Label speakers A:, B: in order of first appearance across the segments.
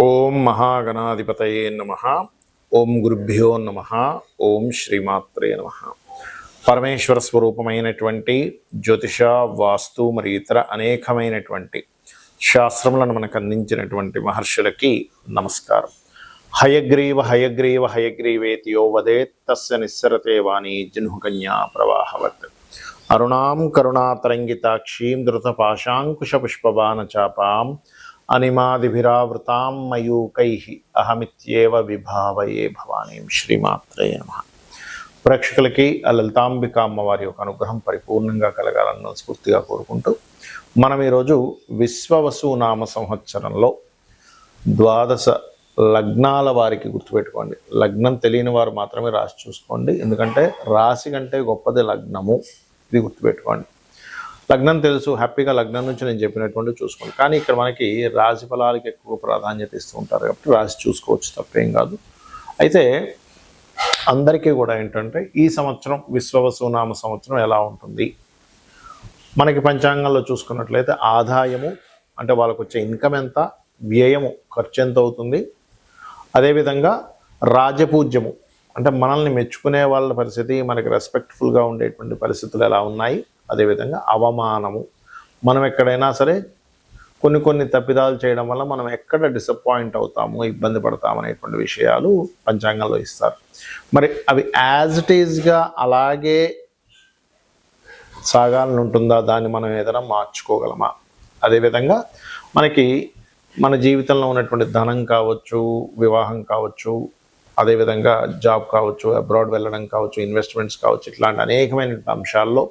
A: ఓం మహాగణాధిపతయే నమః. ఓం గురుభ్యో నమః. ఓం శ్రీమాత్రే నమః. పరమేశ్వర స్వరూపమైనటువంటి జ్యోతిష, వాస్తు మరియు ఇతర అనేకమైనటువంటి శాస్త్రములను మనకు అందించినటువంటి మహర్షులకి నమస్కారం. హయగ్రీవ హయగ్రీవ హయగ్రీవేతి యో వదేత్ తస్య నిస్సరతే వాణి జహ్నుకన్యా ప్రవాహవత్. అరుణాం కరుణాతరంగితాక్షీం ధృతపాశాంకుశపుష్పబాణచాపాం అనిమాదిభిరావృతాం మయూకైః అహమిత్యేవ విభావయే భవానీం. శ్రీమాత్రే నమః. ప్రేక్షకులకి ఆ లలితాంబిక అమ్మవారి యొక్క అనుగ్రహం పరిపూర్ణంగా కలగాలని స్ఫూర్తిగా కోరుకుంటూ మనం ఈరోజు విశ్వవసు నామ సంవత్సరంలో 12 లగ్నాల వారికి గుర్తుపెట్టుకోండి. లగ్నం తెలియని వారు మాత్రమే రాసి చూసుకోండి, ఎందుకంటే రాశి కంటే గొప్పది లగ్నము. ఇది గుర్తుపెట్టుకోండి. లగ్నం తెలుసు, హ్యాపీగా లగ్నం నుంచి నేను చెప్పినటువంటి చూసుకోండి. కానీ ఇక్కడ మనకి రాశి ఫలాలకి ఎక్కువ ప్రాధాన్యత ఇస్తూ ఉంటారు కాబట్టి రాశి చూసుకోవచ్చు, తప్పేం కాదు. అయితే అందరికీ కూడా ఏంటంటే ఈ సంవత్సరం విశ్వవసు నామ సంవత్సరం ఎలా ఉంటుంది, మనకి పంచాంగంలో చూసుకున్నట్లయితే ఆదాయము అంటే వాళ్ళకు వచ్చే ఇన్కమ్ ఎంత, వ్యయము ఖర్చు ఎంత అవుతుంది, అదేవిధంగా రాజపూజ్యము అంటే మనల్ని మెచ్చుకునే వాళ్ళ పరిస్థితి, మనకి రెస్పెక్ట్ఫుల్గా ఉండేటువంటి పరిస్థితులు ఎలా ఉన్నాయి, అదేవిధంగా అవమానము, మనం ఎక్కడైనా సరే కొన్ని తప్పిదాలు చేయడం వల్ల మనం ఎక్కడ డిసప్పాయింట్ అవుతాము, ఇబ్బంది పడతాము అనేటువంటి విషయాలు పంచాంగంలో ఇస్తారు. మరి అవి యాజ్ ఇట్ ఈజ్గా అలాగే సాగాలని ఉంటుందా, దాన్ని మనం ఏదైనా మార్చుకోగలమా, అదేవిధంగా మనకి మన జీవితంలో ఉన్నటువంటి ధనం కావచ్చు, వివాహం కావచ్చు, అదేవిధంగా జాబ్ కావచ్చు, అబ్రాడ్ వెళ్ళడం కావచ్చు, ఇన్వెస్ట్మెంట్స్ కావచ్చు, ఇట్లాంటి అనేకమైన అంశాల్లో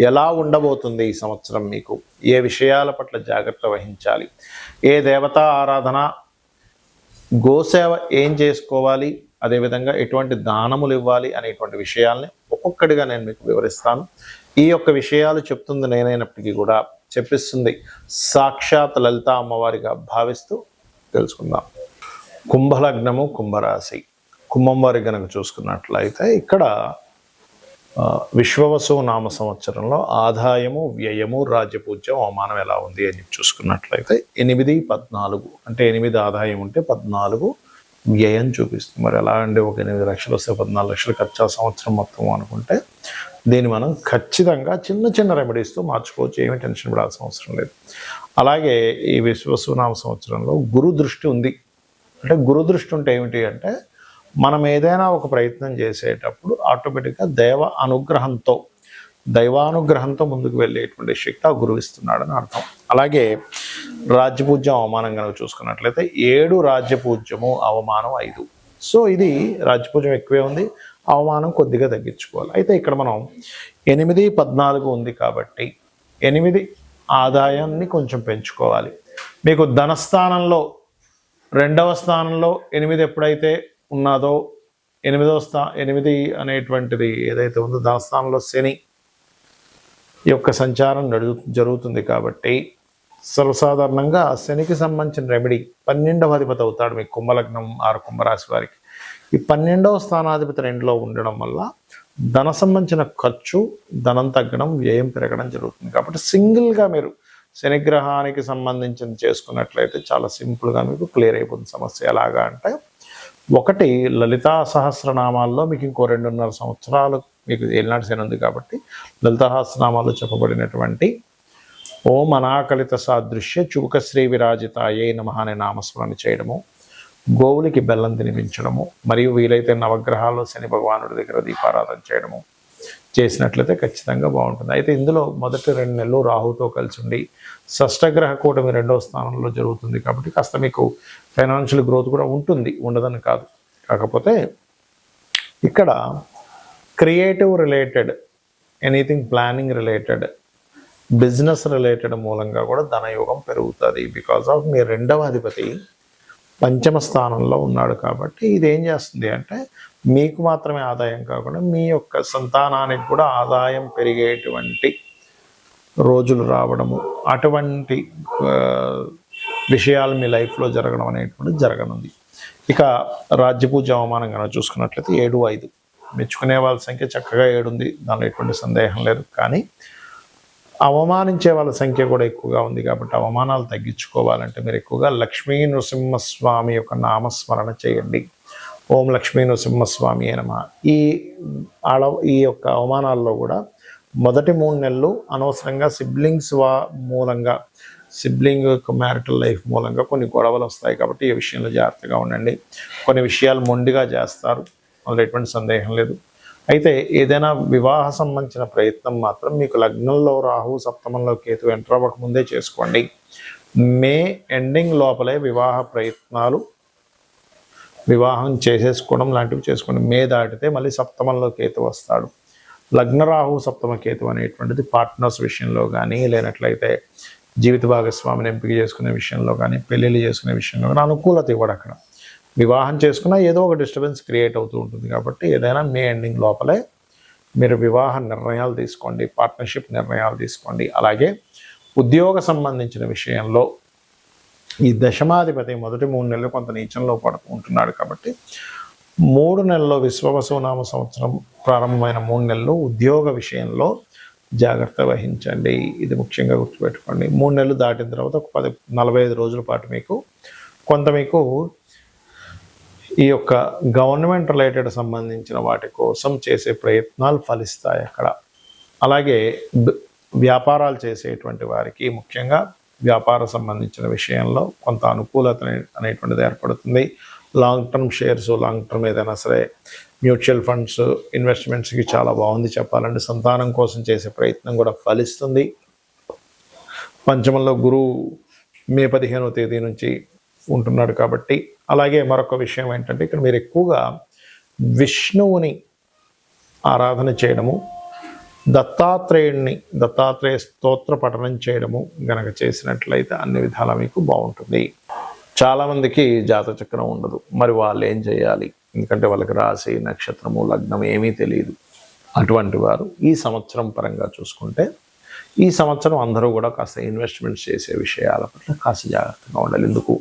A: ఎలా ఉండబోతుంది ఈ సంవత్సరం, మీకు ఏ విషయాల పట్ల జాగ్రత్త వహించాలి, ఏ దేవతా ఆరాధన, గోసేవ ఏం చేసుకోవాలి, అదేవిధంగా ఎటువంటి దానములు ఇవ్వాలి అనేటువంటి విషయాల్ని ఒక్కొక్కటిగా నేను మీకు వివరిస్తాను. ఈ యొక్క విషయాలు చెప్తుంది నేనైనప్పటికీ కూడా చెప్పిస్తుంది సాక్షాత్ లలిత అమ్మవారిగా భావిస్తూ తెలుసుకుందాం. కుంభలగ్నము, కుంభరాశి. కుంభం వారికి కనుక చూసుకున్నట్లయితే ఇక్కడ విశ్వవసు నామ సంవత్సరంలో ఆదాయము, వ్యయము, రాజ్యపూజ్యం, అవమానం ఎలా ఉంది అని చూసుకున్నట్లయితే 8, 14 అంటే 8 ఆదాయం ఉంటే 14 వ్యయం చూపిస్తుంది. మరి ఎలా అండి, ఒక 8 లక్షలు వస్తే 14 లక్షలు ఖర్చు ఆ సంవత్సరం మొత్తం అనుకుంటే దీన్ని మనం ఖచ్చితంగా చిన్న రెమెడీస్తో మార్చుకోవచ్చు, ఏమీ టెన్షన్ పడాల్సిన అవసరం లేదు. అలాగే ఈ విశ్వవసు నామ సంవత్సరంలో గురు దృష్టి ఉంది. అంటే గురు దృష్టి ఉంటే ఏమిటి అంటే మనం ఏదైనా ఒక ప్రయత్నం చేసేటప్పుడు ఆటోమేటిక్గా దైవానుగ్రహంతో ముందుకు వెళ్ళేటువంటి శక్తి ఆ గురువు ఇస్తున్నాడని అర్థం. అలాగే రాజ్యపూజ్యం, అవమానం కనుక చూసుకున్నట్లయితే 7 రాజ్యపూజ్యము, అవమానం 5. సో ఇది రాజ్యపూజ్యం ఎక్కువే ఉంది, అవమానం కొద్దిగా తగ్గించుకోవాలి. అయితే ఇక్కడ మనం 8, 14 ఉంది కాబట్టి 8 ఆదాయాన్ని కొంచెం పెంచుకోవాలి. మీకు ధనస్థానంలో 2వ స్థానంలో 8 ఎప్పుడైతే ఉన్నదో 8 అనేటువంటిది ఏదైతే ఉందో ధనస్థానంలో శని యొక్క సంచారం జరుగుతుంది కాబట్టి సర్వసాధారణంగా శనికి సంబంధించిన రెమెడీ 12వ అధిపతి అవుతాడు మీకు కుంభలగ్నం 6 కుంభరాశి వారికి. ఈ 12వ స్థానాధిపతి 2లో ఉండడం వల్ల ధన సంబంధించిన ఖర్చు, ధనం తగ్గడం, వ్యయం పెరగడం జరుగుతుంది. కాబట్టి సింగిల్గా మీరు శనిగ్రహానికి సంబంధించింది చేసుకున్నట్లయితే చాలా సింపుల్గా మీకు క్లియర్ అయిపోతుంది సమస్య. ఎలాగా అంటే 1 లలితా సహస్రనామాల్లో మీకు ఇంకో 2.5 సంవత్సరాలు మీకు ఏలినాటి శని ఉంది కాబట్టి లలితా సహస్రనామాల్లో చెప్పబడినటువంటి ఓం అనాకలిత సాదృశ్య చూకశ్రీ విరాజితాయే నమః అనే నామస్మరణ చేయడము, గోవులకి బెల్లం తినిపించడము, మరియు వీలైతే నవగ్రహాల్లో శని భగవానుడి దగ్గర దీపారాధన చేయడము చేసినట్లయితే ఖచ్చితంగా బాగుంటుంది. అయితే ఇందులో మొదటి 2 నెలలు రాహుతో కలిసి ఉండి షష్టగ్రహ కూటమి 2వ స్థానంలో జరుగుతుంది కాబట్టి కాస్త మీకు ఫైనాన్షియల్ గ్రోత్ కూడా ఉంటుంది, ఉండదని కాదు. కాకపోతే ఇక్కడ creative related, anything planning related, business related మూలంగా కూడా ధనయోగం పెరుగుతుంది. బికాజ్ ఆఫ్ మీ 2వ అధిపతి 5మ స్థానంలో ఉన్నాడు కాబట్టి ఇది ఏం చేస్తుంది అంటే మీకు మాత్రమే ఆదాయం కాకుండా మీ యొక్క సంతానానికి కూడా ఆదాయం పెరిగేటువంటి రోజులు రావడము, అటువంటి విషయాలు మీ లైఫ్లో జరగడం అనేటువంటిది జరగనుంది. ఇక రాజ్యపూజ, అవమానం కనుక చూసుకున్నట్లయితే 7, 5 మెచ్చుకునే వాళ్ళ సంఖ్య చక్కగా 7 ఉంది, దానిలో ఎటువంటి సందేహం లేదు. కానీ అవమానించే వాళ్ళ సంఖ్య కూడా ఎక్కువగా ఉంది కాబట్టి అవమానాలు తగ్గించుకోవాలంటే మీరు ఎక్కువగా లక్ష్మీ నృసింహస్వామి యొక్క నామస్మరణ చేయండి. ఓం లక్ష్మీ నృసింహస్వామి నమః. ఈ యొక్క అవమానాల్లో కూడా మొదటి 3 నెలలు అనవసరంగా సిబ్లింగ్స్ మూలంగా సిబ్లింగ్ యొక్క మ్యారిటల్ లైఫ్ మూలంగా కొన్ని గొడవలు వస్తాయి కాబట్టి ఈ విషయంలో జాగ్రత్తగా ఉండండి. కొన్ని విషయాలు మొండిగా చేస్తారు, అందులో ఎటువంటి సందేహం లేదు. అయితే ఏదైనా వివాహ సంబంధించిన ప్రయత్నం మాత్రం మీకు లగ్నంలో రాహు, సప్తమంలో కేతు ఎంటర్ అవ్వకముందే చేసుకోండి. మే ఎండింగ్ లోపలే వివాహం చేసేసుకోవడం లాంటివి చేసుకోండి. మే దాటితే మళ్ళీ సప్తమంలో కేతు వస్తాడు. లగ్న రాహు సప్తమ కేతు అనేటువంటిది పార్ట్నర్స్ విషయంలో కానీ, లేనట్లయితే జీవిత భాగస్వామిని ఎంపిక చేసుకునే విషయంలో కానీ, పెళ్ళిళ్ళు చేసుకునే విషయంలో కానీ అనుకూలత ఇవ్వడు. అక్కడ వివాహం చేసుకున్నా ఏదో ఒక డిస్టర్బెన్స్ క్రియేట్ అవుతూ ఉంటుంది. కాబట్టి ఏదైనా మే ఎండింగ్ లోపలే మీరు వివాహ నిర్ణయాలు తీసుకోండి, పార్ట్నర్షిప్ నిర్ణయాలు తీసుకోండి. అలాగే ఉద్యోగ సంబంధించిన విషయంలో ఈ దశమాధిపతి మొదటి 3 నెలలు కొంత నీచంలో పడుతూ ఉంటున్నాడు కాబట్టి 3 నెలల్లో విశ్వవసునామ సంవత్సరం ప్రారంభమైన 3 నెలలు ఉద్యోగ విషయంలో జాగ్రత్త వహించండి. ఇది ముఖ్యంగా గుర్తుపెట్టుకోండి. 3 నెలలు దాటిన తర్వాత ఒక 45 రోజుల పాటు మీకు ఈ యొక్క గవర్నమెంట్ రిలేటెడ్ సంబంధించిన వాటి కోసం చేసే ప్రయత్నాలు ఫలిస్తాయి అక్కడ. అలాగే వ్యాపారాలు చేసేటువంటి వారికి ముఖ్యంగా వ్యాపార సంబంధించిన విషయంలో కొంత అనుకూలత అనేటువంటిది ఏర్పడుతుంది. Long term shares, long term ఏదైనా సరే మ్యూచువల్ ఫండ్స్, ఇన్వెస్ట్మెంట్స్కి చాలా బాగుంది చెప్పాలంటే. సంతానం కోసం చేసే ప్రయత్నం కూడా ఫలిస్తుంది. పంచమంలో గురువు మే 15వ తేదీ నుంచి ఉంటున్నాడు కాబట్టి. అలాగే మరొక విషయం ఏంటంటే ఇక్కడ మీరు ఎక్కువగా విష్ణువుని ఆరాధన చేయడము, దత్తాత్రేయ స్తోత్ర పఠనం చేయడము గనక చేసినట్లయితే అన్ని విధాలా మీకు బాగుంటుంది. చాలామందికి జాతచక్రం ఉండదు, మరి వాళ్ళు ఏం చేయాలి? ఎందుకంటే వాళ్ళకి రాశి, నక్షత్రము, లగ్నం ఏమీ తెలియదు. అటువంటి వారు ఈ సంవత్సరం పరంగా చూసుకుంటే ఈ సంవత్సరం అందరూ కూడా కాస్త ఇన్వెస్ట్మెంట్స్ చేసే విషయాల పట్ల కాస్త జాగ్రత్తగా ఉండాలి. ఎందుకు?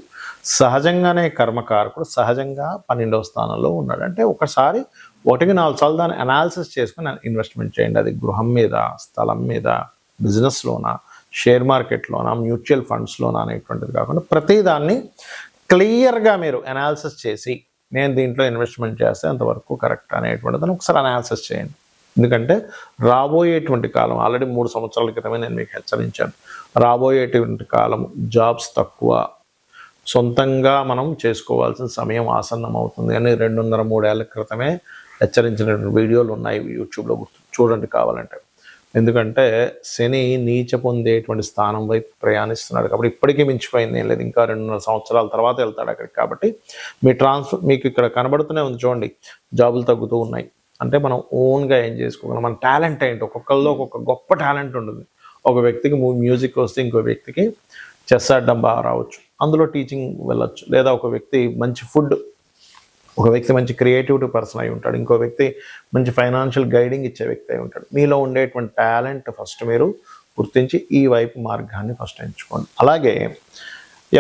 A: సహజంగానే కర్మకారకుడు సహజంగా 12వ స్థానంలో ఉన్నాడు. అంటే ఒకసారి 1-4 సార్లు దాన్ని అనాలిసిస్ చేసుకుని ఇన్వెస్ట్మెంట్ చేయండి. అది గృహం మీద, స్థలం మీద, బిజినెస్లోనా, షేర్ మార్కెట్లోనా, మ్యూచువల్ ఫండ్స్లోనా అనేటువంటిది కాకుండా ప్రతిదాన్ని క్లియర్గా మీరు అనాలిసిస్ చేసి నేను దీంట్లో ఇన్వెస్ట్మెంట్ చేస్తే అంతవరకు కరెక్ట్ అనేటువంటిదని ఒకసారి అనాలిసిస్ చేయండి. ఎందుకంటే రాబోయేటువంటి కాలం ఆల్రెడీ 3 సంవత్సరాల క్రితమే నేను మీకు హెచ్చరించాను. రాబోయేటువంటి కాలం జాబ్స్ తక్కువ, సొంతంగా మనం చేసుకోవాల్సిన సమయం ఆసన్నం అవుతుంది అని 2.5-3 ఏళ్ల క్రితమే హెచ్చరించినటువంటి వీడియోలు ఉన్నాయి యూట్యూబ్లో, చూడండి కావాలంటే. ఎందుకంటే శని నీచ పొందేటువంటి స్థానం వైపు ప్రయాణిస్తున్నాడు కాబట్టి ఇప్పటికీ మించిపోయింది ఏం లేదు. ఇంకా 2.5 సంవత్సరాల తర్వాత వెళ్తాడు అక్కడికి. కాబట్టి మీకు ఇక్కడ కనబడుతూనే ఉంది చూడండి, జాబులు తగ్గుతూ ఉన్నాయి. అంటే మనం ఓన్గా ఏం చేసుకోగలం, మన టాలెంట్ ఏంటి, ఒక్కొక్కరిలో ఒక్కొక్క గొప్ప టాలెంట్ ఉంటుంది. ఒక వ్యక్తికి మ్యూజిక్ వస్తే ఇంకో వ్యక్తికి చెస్ ఆడడం బాగా రావచ్చు, అందులో టీచింగ్ వెళ్ళొచ్చు. లేదా ఒక వ్యక్తి మంచి ఫుడ్, ఒక వ్యక్తి మంచి క్రియేటివిటీ పర్సన్ అయి ఉంటాడు, ఇంకో వ్యక్తి మంచి ఫైనాన్షియల్ గైడింగ్ ఇచ్చే వ్యక్తి అయి ఉంటాడు. మీలో ఉండేటువంటి టాలెంట్ ఫస్ట్ మీరు గుర్తించి ఈ వైపు మార్గాన్ని ఫస్ట్ ఎంచుకోండి. అలాగే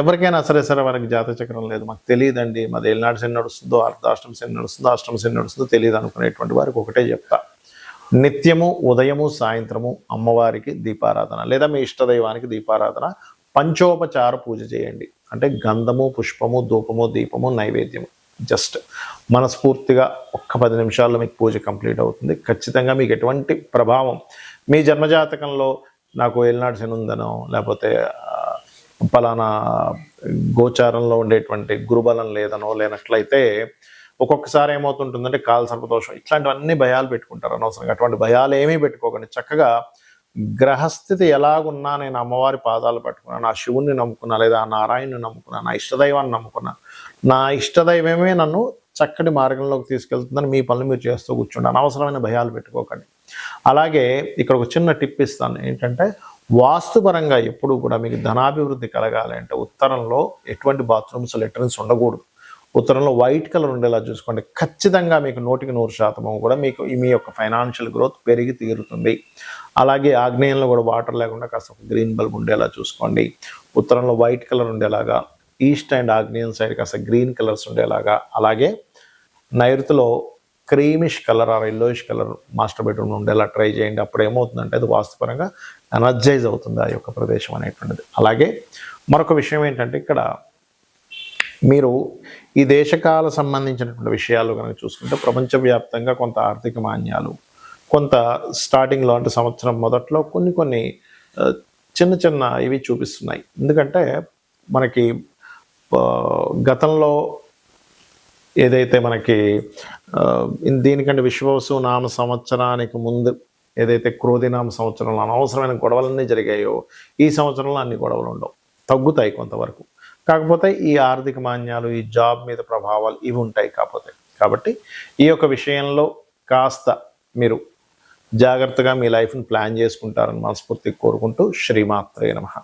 A: ఎవరికైనా సరే వారికి జాతచక్రం లేదు, మాకు తెలియదండి, మాది ఏలినాటి శని నడుస్తుందో, అర్ధాష్టమ శని నడుస్తుందో, అష్టమ శని నడుస్తుందో తెలియదు అనుకునేటువంటి వారికి ఒకటే చెప్తా, నిత్యము ఉదయము సాయంత్రము అమ్మవారికి దీపారాధన లేదా మీ ఇష్టదైవానికి దీపారాధన, పంచోపచార పూజ చేయండి. అంటే గంధము, పుష్పము, ధూపము, దీపము, నైవేద్యము. జస్ట్ మనస్ఫూర్తిగా ఒక్క 10 నిమిషాల్లో మీకు పూజ కంప్లీట్ అవుతుంది. ఖచ్చితంగా మీకు ఎటువంటి ప్రభావం మీ జన్మజాతకంలో నాకు ఏలినాటి శని ఉందనో, లేకపోతే పలానా గోచారంలో ఉండేటువంటి గురుబలం లేదనో, లేనట్లయితే ఒక్కొక్కసారి ఏమవుతుంటుందంటే కాల సర్పదోషం, ఇట్లాంటివన్నీ భయాలు పెట్టుకుంటారు అనవసరంగా. అటువంటి భయాలు ఏమీ పెట్టుకోకండి. చక్కగా గ్రహస్థితి ఎలాగున్నా నేను అమ్మవారి పాదాలు పట్టుకున్నా, నా శివుణ్ణి నమ్ముకున్నా, లేదా నారాయణ్ని నమ్ముకున్నా, నా ఇష్టదైవాన్ని నమ్ముకున్నా, నా ఇష్టదైవమే నన్ను చక్కటి మార్గంలోకి తీసుకెళ్తుందని మీ పనులు మీరు చేస్తూ కూర్చోండి. అనవసరమైన భయాలు పెట్టుకోకండి. అలాగే ఇక్కడ ఒక చిన్న టిప్ ఇస్తాను, ఏంటంటే వాస్తుపరంగా ఎప్పుడు కూడా మీకు ధనాభివృద్ధి కలగాలి అంటే ఉత్తరంలో ఎటువంటి బాత్రూమ్స్, లెటరిన్స్ ఉండకూడదు. ఉత్తరంలో వైట్ కలర్ ఉండేలా చూసుకోండి. ఖచ్చితంగా మీకు 100% కూడా మీకు మీ యొక్క ఫైనాన్షియల్ గ్రోత్ పెరిగి తీరుతుంది. అలాగే ఆగ్నేయంలో కూడా వాటర్ లేకుండా కాస్త ఒక గ్రీన్ బల్బ్ ఉండేలా చూసుకోండి. ఉత్తరంలో వైట్ కలర్ ఉండేలాగా, ఈస్ట్ అండ్ ఆగ్నేయం సైడ్ కాస్త గ్రీన్ కలర్స్ ఉండేలాగా, అలాగే నైరుతిలో creamish colour or yellowish colour master bedroom ఉండేలా ట్రై చేయండి. అప్పుడు ఏమవుతుందంటే అది వాస్తుపరంగా ఎనర్జైజ్ అవుతుంది ఆ యొక్క ప్రదేశం అనేటువంటిది. అలాగే మరొక విషయం ఏంటంటే ఇక్కడ మీరు ఈ దేశకాల సంబంధించినటువంటి విషయాలు కనుక చూసుకుంటే ప్రపంచవ్యాప్తంగా కొంత ఆర్థిక మాన్యాలు, కొంత స్టార్టింగ్లో అంటే సంవత్సరం మొదట్లో కొన్ని చిన్న చిన్న ఇవి చూపిస్తున్నాయి. ఎందుకంటే మనకి గతంలో ఏదైతే మనకి దీనికంటే విశ్వవసు నామ సంవత్సరానికి ముందు ఏదైతే క్రోధినామ సంవత్సరంలో అనవసరమైన గొడవలన్నీ జరిగాయో ఈ సంవత్సరంలో అన్ని గొడవలు ఉండవు, తగ్గుతాయి కొంతవరకు. కాకపోతే ఈ ఆర్థిక మాన్యాలు, ఈ జాబ్ మీద ప్రభావాలు ఇవి ఉంటాయి. కాబట్టి ఈ యొక్క విషయంలో కాస్త మీరు జాగ్రత్తగా మీ లైఫ్ని ప్లాన్ చేసుకుంటారని మనస్ఫూర్తిగా కోరుకుంటూ శ్రీమాత్రే నమః.